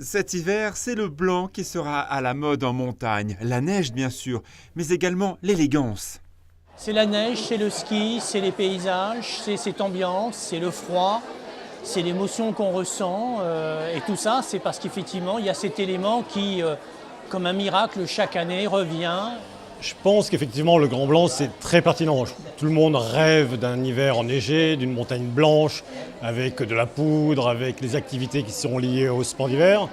Cet hiver, c'est le blanc qui sera à la mode en montagne. La neige, bien sûr, mais également l'élégance. C'est la neige, c'est le ski, c'est les paysages, c'est cette ambiance, c'est le froid, c'est l'émotion qu'on ressent. Et tout ça, c'est parce qu'effectivement, il y a cet élément qui, comme un miracle, chaque année revient. Je pense qu'effectivement, le Grand Blanc, c'est très pertinent. Tout le monde rêve d'un hiver enneigé, d'une montagne blanche, avec de la poudre, avec les activités qui seront liées au sport d'hiver.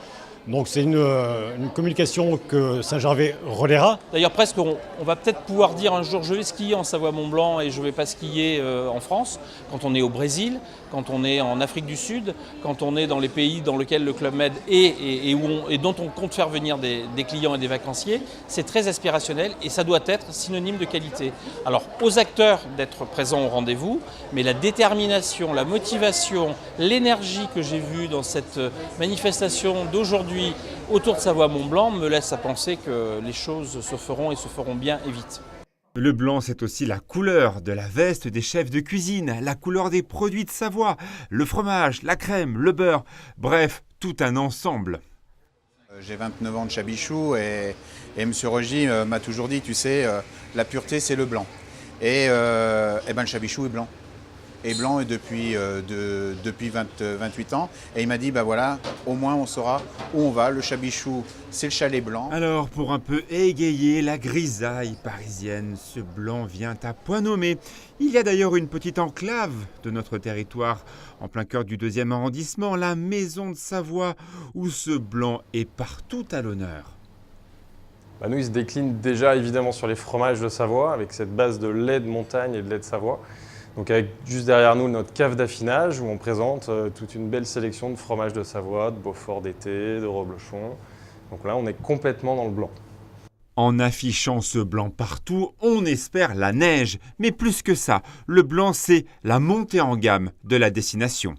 Donc c'est une communication que Saint-Gervais relaiera. D'ailleurs presque on va peut-être pouvoir dire un jour je vais skier en Savoie-Mont-Blanc et je ne vais pas skier en France, quand on est au Brésil, quand on est en Afrique du Sud, quand on est dans les pays dans lesquels le Club Med est et dont on compte faire venir des clients et des vacanciers. C'est très aspirationnel et ça doit être synonyme de qualité. Alors aux acteurs d'être présents au rendez-vous, mais la détermination, la motivation, l'énergie que j'ai vue dans cette manifestation d'aujourd'hui autour de Savoie-Mont-Blanc me laisse à penser que les choses se feront et se feront bien et vite. Le blanc, c'est aussi la couleur de la veste des chefs de cuisine, la couleur des produits de Savoie, le fromage, la crème, le beurre, bref, tout un ensemble. J'ai 29 ans de Chabichou et M. Rogy m'a toujours dit, tu sais, la pureté c'est le blanc. Et ben, le Chabichou est blanc. Et blanc depuis 28 ans. Et il m'a dit, bah voilà, au moins on saura où on va. Le Chabichou, c'est le chalet blanc. Alors, pour un peu égayer la grisaille parisienne, ce blanc vient à point nommé. Il y a d'ailleurs une petite enclave de notre territoire, en plein cœur du 2e arrondissement, la Maison de Savoie, où ce blanc est partout à l'honneur. Nous, il se décline déjà évidemment sur les fromages de Savoie, avec cette base de lait de montagne et de lait de Savoie. Donc avec juste derrière nous notre cave d'affinage où on présente toute une belle sélection de fromages de Savoie, de Beaufort d'été, de Reblochon. Donc là on est complètement dans le blanc. En affichant ce blanc partout, on espère la neige. Mais plus que ça, le blanc c'est la montée en gamme de la destination.